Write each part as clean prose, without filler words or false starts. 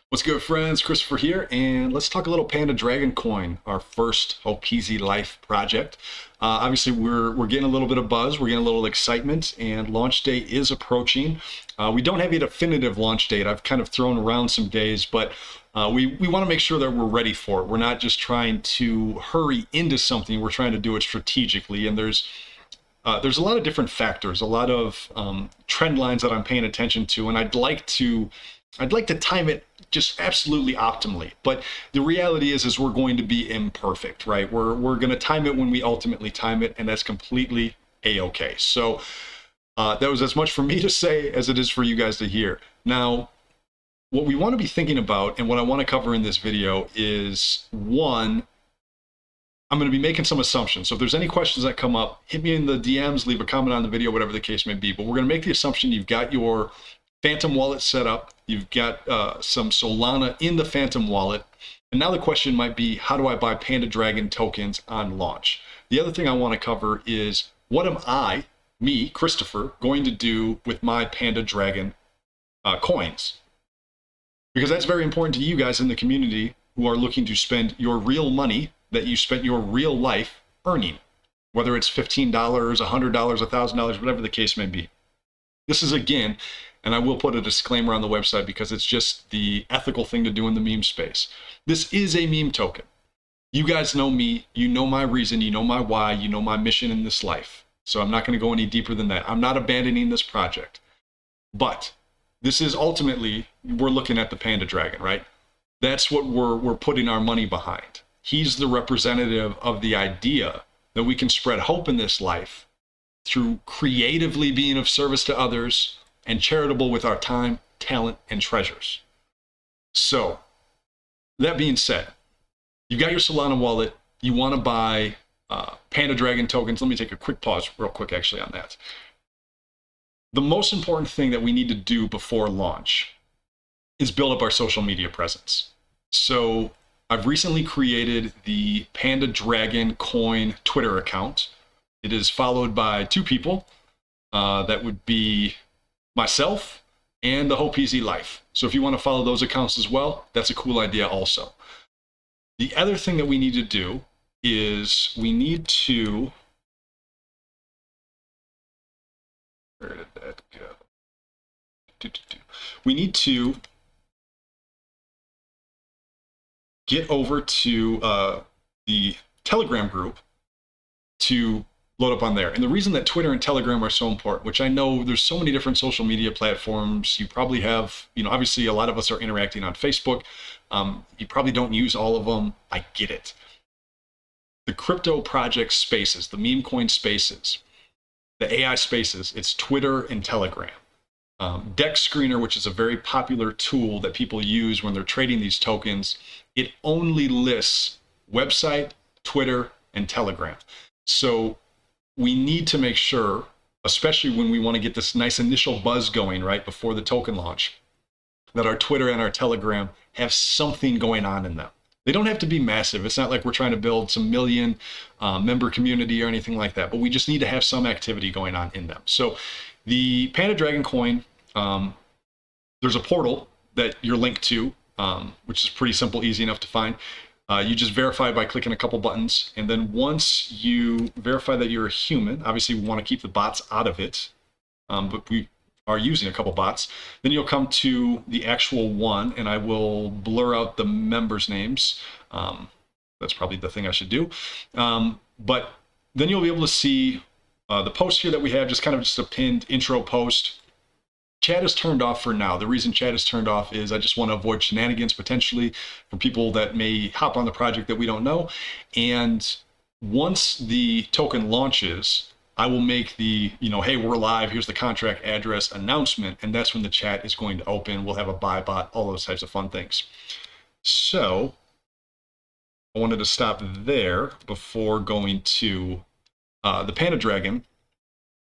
What's good, friends? Christopher here, and let's talk a little Panda Dragon Coin, our first hopezy.life project. Obviously, we're getting a little bit of buzz, we're getting a little excitement, and launch date is approaching. We don't have a definitive launch date. I've kind of thrown around some days, but we want to make sure that we're ready for it. We're not just trying to hurry into something, we're trying to do it strategically, and there's a lot of different factors, a lot of trend lines that I'm paying attention to, and I'd like to time it just absolutely optimally. But the reality is we're going to be imperfect, right? We're going to time it when we ultimately time it, and that's completely a-okay. So that was as much for me to say as it is for you guys to hear. Now, what we want to be thinking about, and what I want to cover in this video is, one, I'm going to be making some assumptions. So if there's any questions that come up, hit me in the DMs, leave a comment on the video, whatever the case may be. But we're going to make the assumption you've got your Phantom wallet set up, you've got some Solana in the Phantom wallet, and now the question might be, how do I buy Panda Dragon tokens on launch? The other thing I want to cover is, what am I, me, Christopher, going to do with my Panda Dragon coins? Because that's very important to you guys in the community who are looking to spend your real money that you spent your real life earning, whether it's $15, $100, $1,000, whatever the case may be. This is, again, and I will put a disclaimer on the website because it's just the ethical thing to do in the meme space. This is a meme token. You guys know me, you know my reason, you know my why, you know my mission in this life. So I'm not going to go any deeper than that. I'm not abandoning this project. But this is ultimately, we're looking at the Panda Dragon, right? That's what we're putting our money behind. He's the representative of the idea that we can spread hope in this life through creatively being of service to others and charitable with our time, talent, and treasures. So, that being said, you've got your Solana wallet, you want to buy Panda Dragon tokens. Let me take a quick pause real quick actually on that. The most important thing that we need to do before launch is build up our social media presence. So, I've recently created the Panda Dragon Coin Twitter account. It is followed by two people. That would be myself and the hopezy.life. So if you want to follow those accounts as well, that's a cool idea also. The other thing that we need to do is we need to, where did that go? We need to get over to the Telegram group to load up on there. And the reason that Twitter and Telegram are so important, which I know there's so many different social media platforms, you probably have, obviously a lot of us are interacting on Facebook. You probably don't use all of them. I get it. The crypto project spaces, the meme coin spaces, the AI spaces, it's Twitter and Telegram. Dex Screener, which is a very popular tool that people use when they're trading these tokens, it only lists website, Twitter, and Telegram. So we need to make sure, especially when we want to get this nice initial buzz going right before the token launch, that our Twitter and our Telegram have something going on in them. They don't have to be massive. It's not like we're trying to build some million member community or anything like that, but we just need to have some activity going on in them. So the Panda Dragon Coin, there's a portal that you're linked to, which is pretty simple, easy enough to find. You just verify by clicking a couple buttons, and then once you verify that you're a human, obviously we want to keep the bots out of it, but we are using a couple bots, then you'll come to the actual one, and I will blur out the members' names. That's probably the thing I should do. But then you'll be able to see the post here that we have, just a pinned intro post. Chat is turned off for now. The reason chat is turned off is I just want to avoid shenanigans potentially for people that may hop on the project that we don't know. And once the token launches, I will make the, hey, we're live, here's the contract address announcement, and that's when the chat is going to open. We'll have a buy bot, all those types of fun things. So I wanted to stop there before going to the Panda Dragon.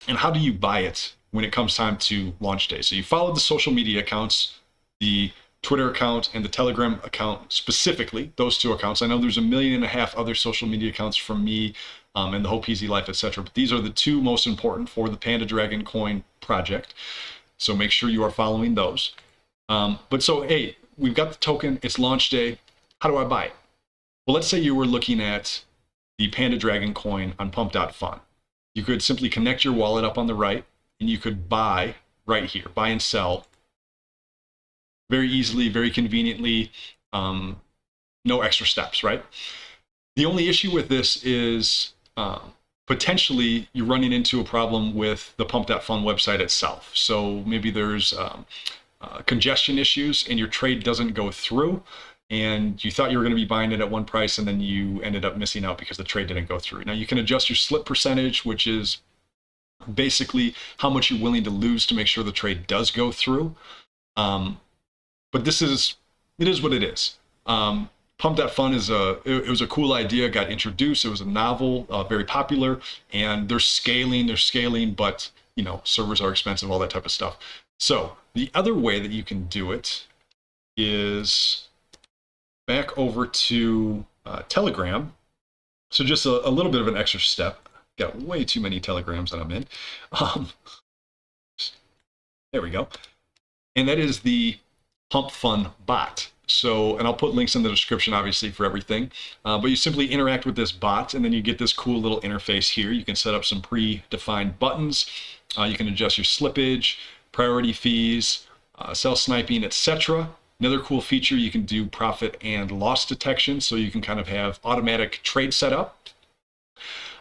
And how do you buy it when it comes time to launch day? So you follow the social media accounts, the Twitter account and the Telegram account specifically, those two accounts. I know there's 1.5 million other social media accounts from me and the hopezy.life, etc. But these are the two most important for the Panda Dragon Coin project. So make sure you are following those. Hey, we've got the token, it's launch day. How do I buy it? Well, let's say you were looking at the Panda Dragon coin on pump.fun. You could simply connect your wallet up on the right, and you could buy right here, buy and sell very easily, very conveniently, no extra steps, right? The only issue with this is potentially you're running into a problem with the pump.fun website itself. So maybe there's congestion issues and your trade doesn't go through, and you thought you were going to be buying it at one price and then you ended up missing out because the trade didn't go through. Now you can adjust your slip percentage, which is basically how much you're willing to lose to make sure the trade does go through. But it is what it is. Pump.fun it was a cool idea, got introduced. It was a novel, very popular, and they're scaling, but servers are expensive, all that type of stuff. So the other way that you can do it is back over to Telegram. So just a little bit of an extra step. Got way too many Telegrams that I'm in. There we go. And that is the pump.fun bot. So, and I'll put links in the description, obviously, for everything. But you simply interact with this bot, and then you get this cool little interface here. You can set up some predefined buttons. You can adjust your slippage, priority fees, sell sniping, etc. Another cool feature, you can do profit and loss detection, so you can kind of have automatic trade setup.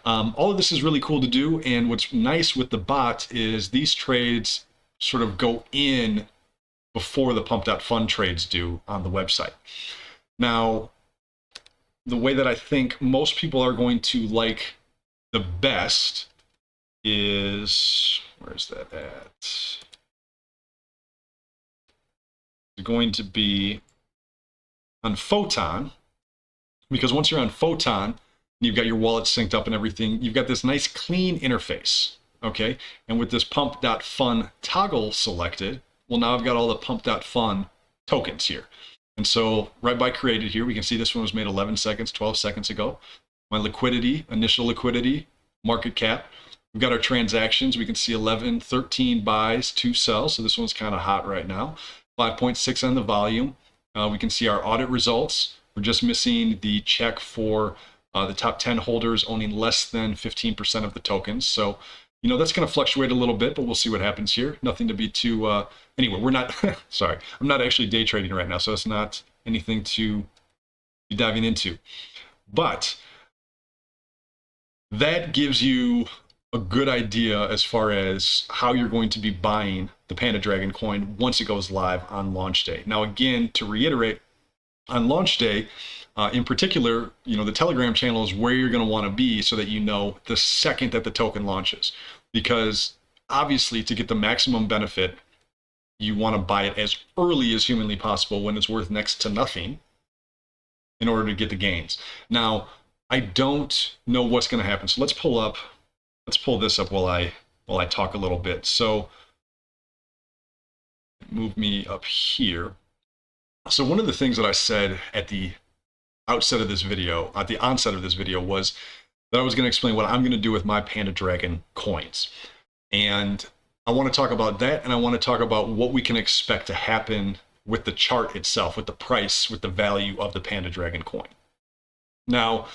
All of this is really cool to do, and what's nice with the bot is these trades sort of go in before the pump.fun trades do on the website. Now, the way that I think most people are going to like the best is, where's that at? It's going to be on Photon, because once you're on Photon, you've got your wallet synced up and everything, you've got this nice clean interface, okay? And with this pump.fun toggle selected, well, now I've got all the pump.fun tokens here. And so right by created here, we can see this one was made 11 seconds, 12 seconds ago. My liquidity, initial liquidity, market cap. We've got our transactions. We can see 11, 13 buys, 2 sells. So this one's kind of hot right now. 5.6 on the volume. We can see our audit results. We're just missing the check for the top 10 holders owning less than 15% of the tokens. So, that's going to fluctuate a little bit, but we'll see what happens here. Nothing to be too, anyway, we're not, sorry, I'm not actually day trading right now, so it's not anything to be diving into. But that gives you a good idea as far as how you're going to be buying the Panda Dragon coin once it goes live on launch day. Now, again, to reiterate, on launch day, in particular, the Telegram channel is where you're going to want to be so that the second that the token launches. Because obviously, to get the maximum benefit, you want to buy it as early as humanly possible when it's worth next to nothing in order to get the gains. Now, I don't know what's going to happen. So let's pull this up while I talk a little bit. So move me up here. So one of the things that I said at the onset of this video, was that I was going to explain what I'm going to do with my Panda Dragon coins. And I want to talk about that, and I want to talk about what we can expect to happen with the chart itself, with the price, with the value of the Panda Dragon coin. Now,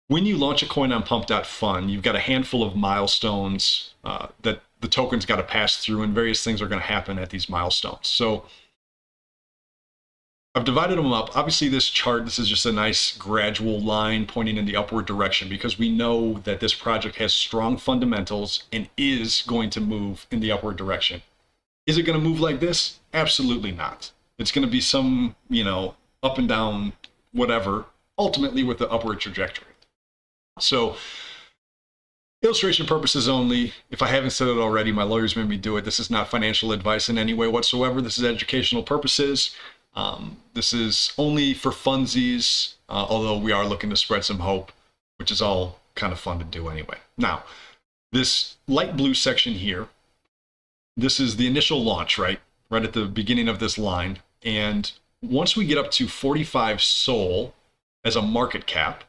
when you launch a coin on pump.fun, you've got a handful of milestones that the token's got to pass through, and various things are going to happen at these milestones. So I've divided them up. Obviously, this is just a nice gradual line pointing in the upward direction, because we know that this project has strong fundamentals and is going to move in the upward direction. Is it going to move like this? Absolutely not. It's going to be some, up and down, whatever, ultimately with the upward trajectory. So, illustration purposes only. If I haven't said it already, my lawyers made me do it. This is not financial advice in any way whatsoever. This is educational purposes. This is only for funsies, although we are looking to spread some hope, which is all kind of fun to do anyway. Now, this light blue section here, this is the initial launch, right at the beginning of this line. And once we get up to 45 SOL as a market cap,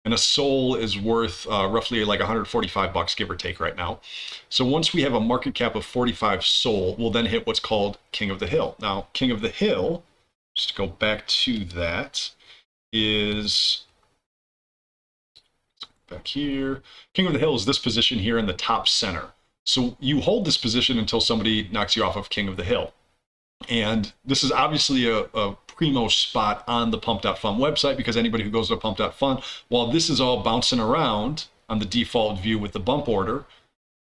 and a SOL is worth roughly like 145 bucks, give or take right now. So once we have a market cap of 45 SOL, we'll then hit what's called King of the Hill. Now, King of the Hill just to go back to that, is back here. King of the Hill is this position here in the top center. So you hold this position until somebody knocks you off of King of the Hill. And this is obviously a primo spot on the pump.fun website, because anybody who goes to pump.fun, while this is all bouncing around on the default view with the bump order,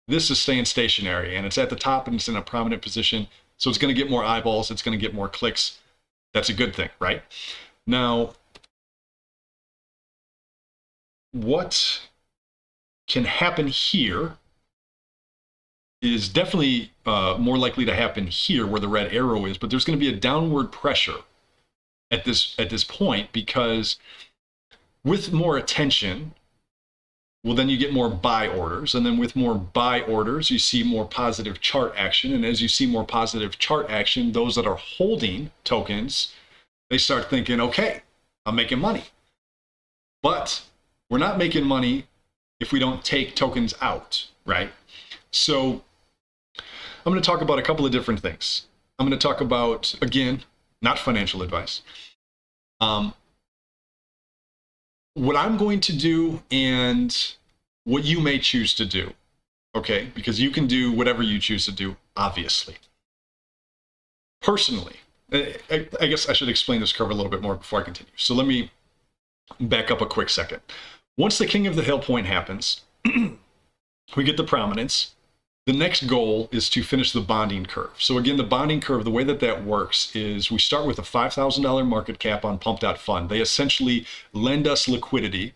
this is staying stationary, and it's at the top and it's in a prominent position. So it's going to get more eyeballs. It's going to get more clicks. That's a good thing, right? Now, what can happen here is definitely more likely to happen here where the red arrow is, but there's going to be a downward pressure at this point, because with more attention, well, then you get more buy orders, and then with more buy orders, you see more positive chart action, and as you see more positive chart action, those that are holding tokens, they start thinking, okay, I'm making money. But we're not making money if we don't take tokens out, right? So I'm going to talk about a couple of different things. I'm going to talk about, again, not financial advice. What I'm going to do and what you may choose to do, okay? Because you can do whatever you choose to do, obviously. Personally, I guess I should explain this curve a little bit more before I continue. So let me back up a quick second. Once the King of the Hill point happens, we get the prominence. The next goal is to finish the bonding curve. So again, the bonding curve, the way that works is we start with a $5,000 market cap on pump.fun. They essentially lend us liquidity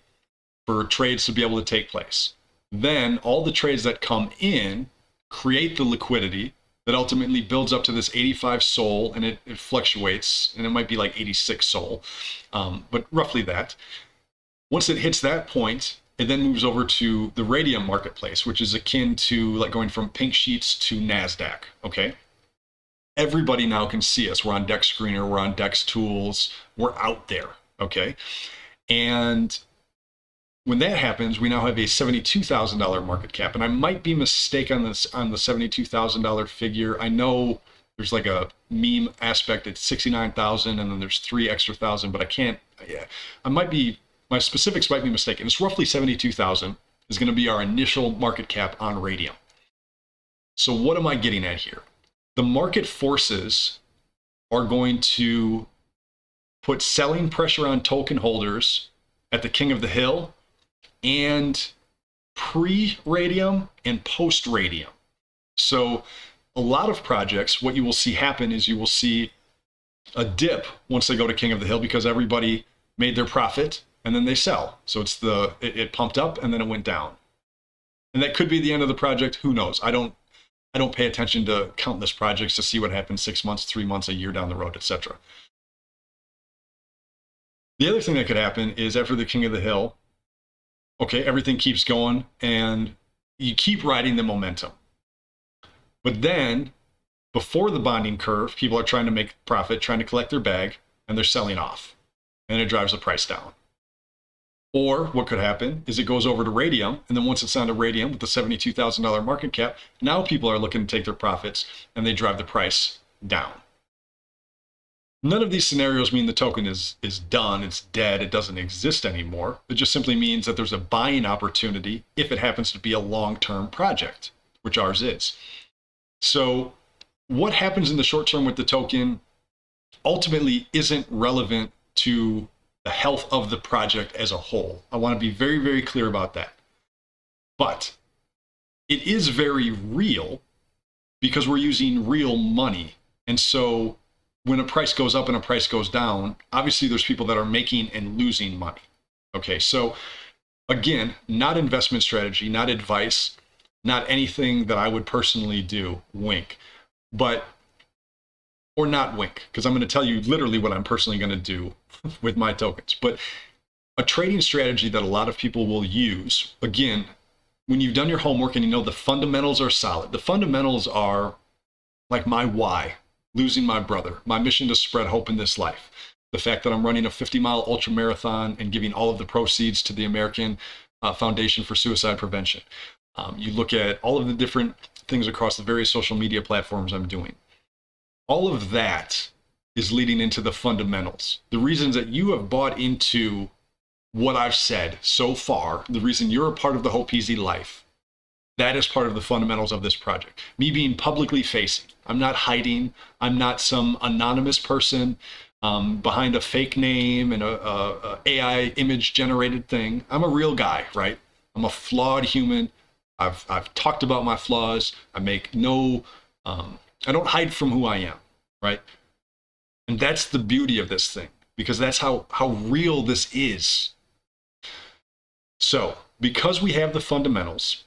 for trades to be able to take place. Then all the trades that come in create the liquidity that ultimately builds up to this 85 SOL, and it fluctuates, and it might be like 86 SOL, but roughly that. Once it hits that point, it then moves over to the Radium marketplace, which is akin to like going from Pink Sheets to NASDAQ, okay? Everybody now can see us. We're on Dex Screener, we're on Dex Tools, we're out there, okay? And when that happens, we now have a $72,000 market cap, and I might be mistaken on the $72,000 figure. I know there's like a meme aspect, it's 69,000, and then there's 3 extra thousand, but I can't, my specifics might be mistaken. It's roughly 72,000 is going to be our initial market cap on Radium. So what am I getting at here? The market forces are going to put selling pressure on token holders at the King of the Hill and pre-Radium and post-Radium. So a lot of projects, what you will see happen is you will see a dip once they go to King of the Hill, because everybody made their profit and then they sell. So it's it pumped up and then it went down. And that could be the end of the project. Who knows? I don't pay attention to countless projects to see what happens 6 months, 3 months, a year down the road, etc. The other thing that could happen is after the King of the Hill, okay, everything keeps going and you keep riding the momentum. But then before the bonding curve, people are trying to make profit, trying to collect their bag, and they're selling off, and it drives the price down. Or what could happen is it goes over to Radium, and then once it's on to Radium with the $72,000 market cap, now people are looking to take their profits and they drive the price down. None of these scenarios mean the token is done, it's dead, it doesn't exist anymore. It just simply means that there's a buying opportunity if it happens to be a long-term project, which ours is. So what happens in the short term with the token ultimately isn't relevant to the health of the project as a whole. I want to be very, very clear about that. But it is very real because we're using real money. And so when a price goes up and a price goes down, obviously there's people that are making and losing money. Okay, so again, not investment strategy, not advice, not anything that I would personally do, wink. But or not wink, because I'm going to tell you literally what I'm personally going to do with my tokens. But a trading strategy that a lot of people will use, again, when you've done your homework and you know the fundamentals are solid, the fundamentals are like my why, losing my brother, my mission to spread hope in this life, the fact that I'm running a 50-mile ultra marathon and giving all of the proceeds to the American Foundation for Suicide Prevention. You look at all of the different things across the various social media platforms I'm doing. All of that is leading into the fundamentals. The reasons that you have bought into what I've said so far, the reason you're a part of the hopezy life, that is part of the fundamentals of this project. Me being publicly facing. I'm not hiding. I'm not some anonymous person behind a fake name and a AI image generated thing. I'm a real guy, right? I'm a flawed human. I've talked about my flaws. I make no, I don't hide from who I am, right? And that's the beauty of this thing, because that's how real this is. So because we have the fundamentals,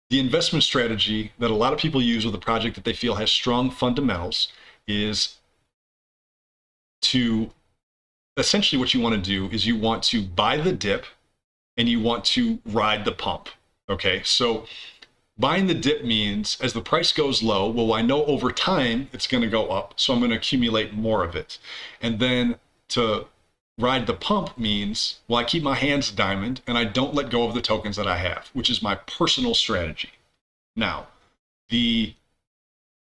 the investment strategy that a lot of people use with a project that they feel has strong fundamentals is to essentially what you want to do is you want to buy the dip and you want to ride the pump. Okay, so buying the dip means as the price goes low, well, I know over time it's going to go up, so I'm going to accumulate more of it. And then to ride the pump means, well, I keep my hands diamond and I don't let go of the tokens that I have, which is my personal strategy. Now, the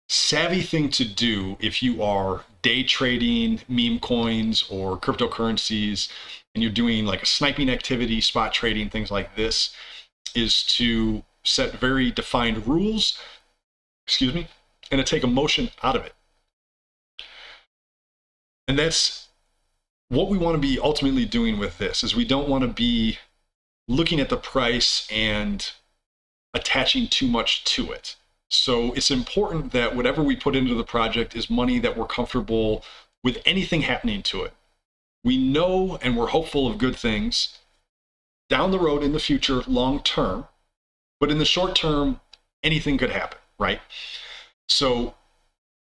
savvy thing to do if you are day trading meme coins or cryptocurrencies and you're doing like a sniping activity, spot trading, things like this, is to set very defined rules, and to take emotion out of it. And that's what we want to be ultimately doing with this, is we don't want to be looking at the price and attaching too much to it. So it's important that whatever we put into the project is money that we're comfortable with anything happening to it. We know and we're hopeful of good things down the road in the future, long term, but in the short term, anything could happen, right? So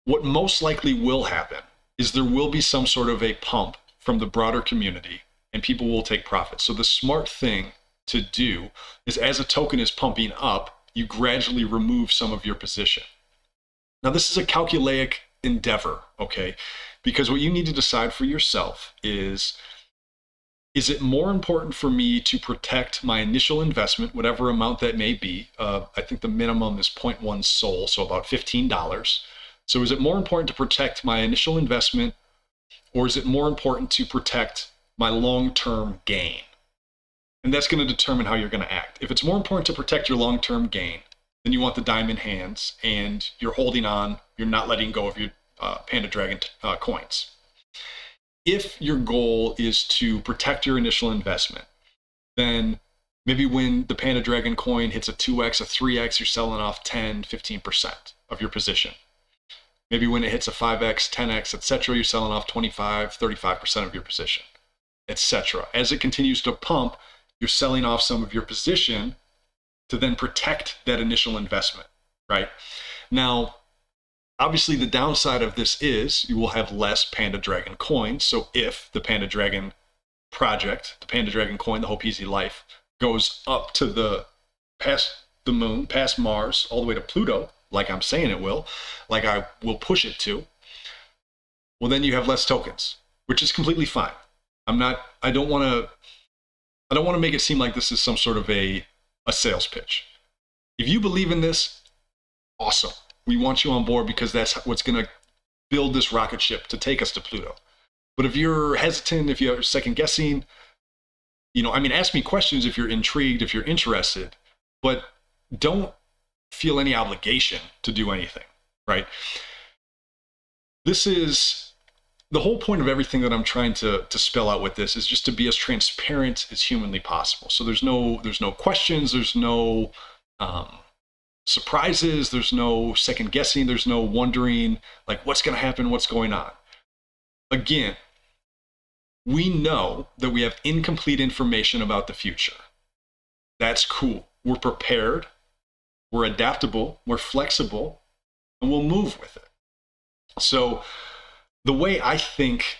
what most likely will happen is there will be some sort of a pump from the broader community and people will take profit. So the smart thing to do is as a token is pumping up, you gradually remove some of your position. Now, this is a calculaic endeavor, okay? Because what you need to decide for yourself is it more important for me to protect my initial investment, whatever amount that may be? I think the minimum is 0.1 SOL, so about $15. So is it more important to protect my initial investment, or is it more important to protect my long-term gain? And that's going to determine how you're going to act. If it's more important to protect your long-term gain, then you want the diamond hands and you're holding on, you're not letting go of your Panda Dragon coins. If your goal is to protect your initial investment, then maybe when the Panda Dragon coin hits a 2x, a 3x, you're selling off 10, 15% of your position. Maybe when it hits a 5x, 10x, etc., you're selling off 25, 35% of your position, etc. As it continues to pump, you're selling off some of your position to then protect that initial investment, right? Now, obviously the downside of this is you will have less Panda Dragon coins. So if the Panda Dragon project, the Panda Dragon coin, the hopezy life, goes up to the past the moon, past Mars, all the way to Pluto, like I'm saying it will, like I will push it to, well, then you have less tokens, which is completely fine. I don't want to make it seem like this is some sort of a sales pitch. If you believe in this, awesome. We want you on board because that's what's going to build this rocket ship to take us to Pluto. But if you're hesitant, if you're second guessing, ask me questions if you're intrigued, if you're interested, but don't feel any obligation to do anything, right? This is the whole point of everything that I'm trying to spell out with this, is just to be as transparent as humanly possible. So there's no questions, there's no surprises, there's no second guessing, there's no wondering like what's going to happen, what's going on. Again, we know that we have incomplete information about the future. That's cool. We're prepared, we're adaptable, we're flexible, and we'll move with it. So the way I think,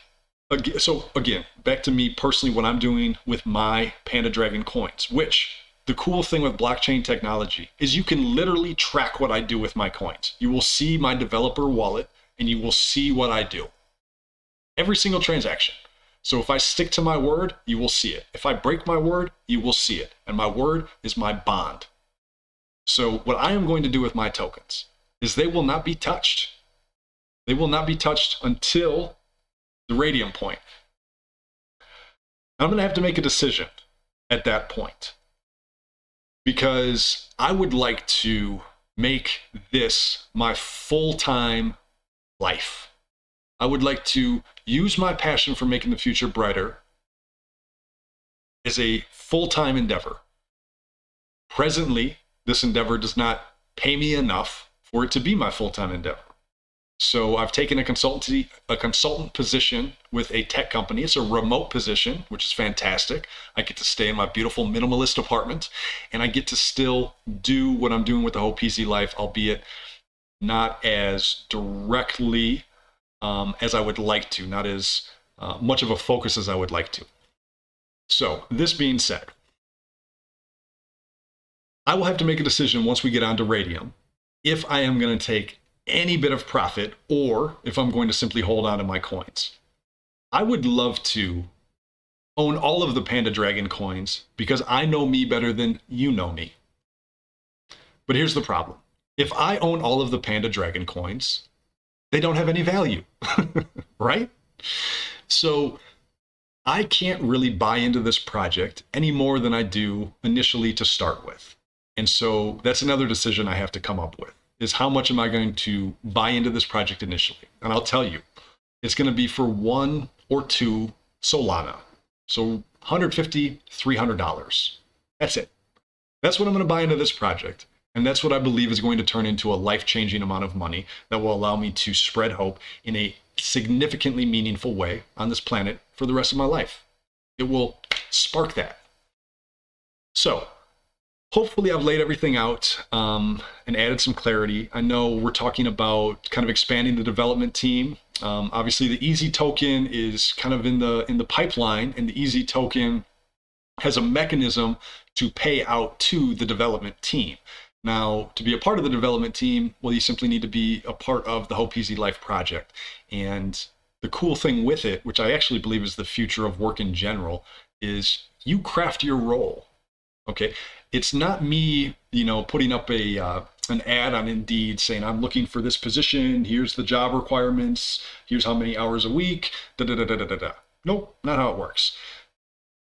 so again, back to me personally, what I'm doing with my Panda Dragon coins, which the cool thing with blockchain technology is you can literally track what I do with my coins. You will see my developer wallet and you will see what I do. Every single transaction. So if I stick to my word, you will see it. If I break my word, you will see it. And my word is my bond. So what I am going to do with my tokens is they will not be touched. They will not be touched until the radium point. I'm going to have to make a decision at that point because I would like to make this my full-time life. I would like to use my passion for making the future brighter as a full-time endeavor. Presently, this endeavor does not pay me enough for it to be my full-time endeavor. So I've taken a consultant position with a tech company. It's a remote position, which is fantastic. I get to stay in my beautiful minimalist apartment, and I get to still do what I'm doing with the hopezy life, albeit not as directly as I would like to, not as much of a focus as I would like to. So this being said, I will have to make a decision once we get onto radium if I am going to take any bit of profit or if I'm going to simply hold on to my coins. I would love to own all of the Panda Dragon coins because I know me better than you know me. But here's the problem. If I own all of the Panda Dragon coins, they don't have any value, right? So I can't really buy into this project any more than I do initially to start with. And so that's another decision I have to come up with, is how much am I going to buy into this project initially? And I'll tell you, it's going to be for 1 or 2 Solana. So $150, $300. That's it. That's what I'm going to buy into this project. And that's what I believe is going to turn into a life-changing amount of money that will allow me to spread hope in a significantly meaningful way on this planet for the rest of my life. It will spark that. So hopefully I've laid everything out and added some clarity. I know we're talking about kind of expanding the development team. Obviously the Easy token is kind of in the pipeline, and the Easy token has a mechanism to pay out to the development team. Now, to be a part of the development team, well, you simply need to be a part of the hopezy.life project. And the cool thing with it, which I actually believe is the future of work in general, is you craft your role. Okay, it's not me, putting up an ad on Indeed saying I'm looking for this position. Here's the job requirements. Here's how many hours a week. Da da da da da da. Nope, not how it works.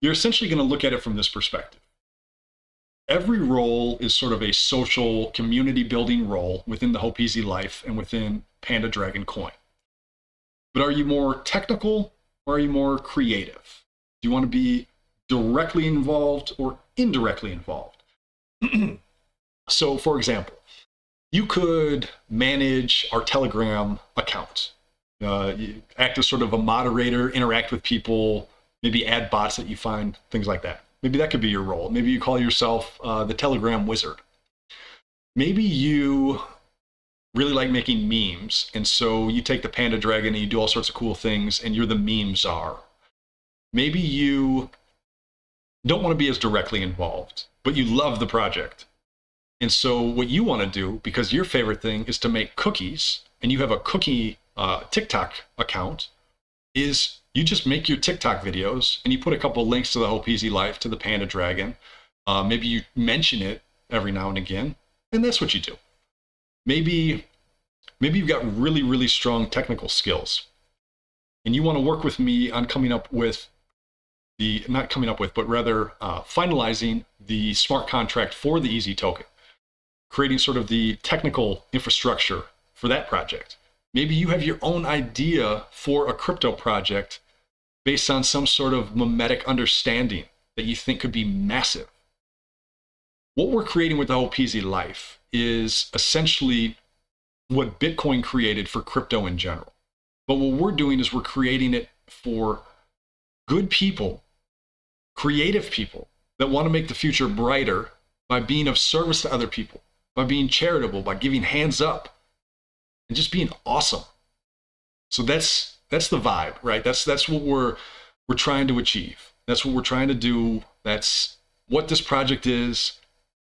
You're essentially going to look at it from this perspective. Every role is sort of a social community building role within the hopezy life and within Panda Dragon Coin. But are you more technical or are you more creative? Do you want to be directly involved or indirectly involved? So, for example, you could manage our Telegram account, you act as sort of a moderator, interact with people, maybe add bots that you find, things like that. Maybe that could be your role. Maybe you call yourself the Telegram wizard. Maybe you really like making memes, and so you take the Panda Dragon and you do all sorts of cool things, and you're the meme czar. Maybe you don't want to be as directly involved, but you love the project. And so what you want to do, because your favorite thing is to make cookies, and you have a cookie TikTok account, is you just make your TikTok videos and you put a couple links to the hopezy life, to the Panda Dragon. Maybe you mention it every now and again, and that's what you do. Maybe you've got really, really strong technical skills, and you want to work with me on finalizing the smart contract for the Easy token, creating sort of the technical infrastructure for that project. Maybe you have your own idea for a crypto project based on some sort of mimetic understanding that you think could be massive. What we're creating with the hopezy life is essentially what Bitcoin created for crypto in general. But what we're doing is we're creating it for good people, creative people that want to make the future brighter by being of service to other people, by being charitable, by giving hands up, and just being awesome. So that's the vibe, right? That's what we're trying to achieve. That's what we're trying to do. That's what this project is.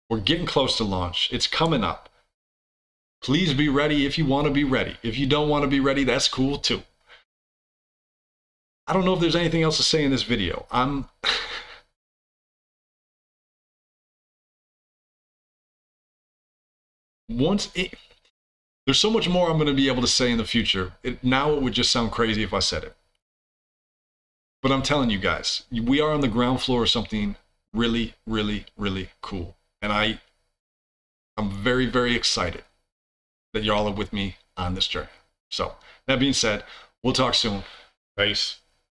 We're getting close to launch. It's coming up. Please be ready if you want to be ready. If you don't want to be ready, that's cool too. I don't know if there's anything else to say in this video. There's so much more I'm going to be able to say in the future. Now it would just sound crazy if I said it. But I'm telling you guys, we are on the ground floor of something really, really, really cool. And I'm very, very excited that y'all are with me on this journey. So that being said, we'll talk soon. Peace.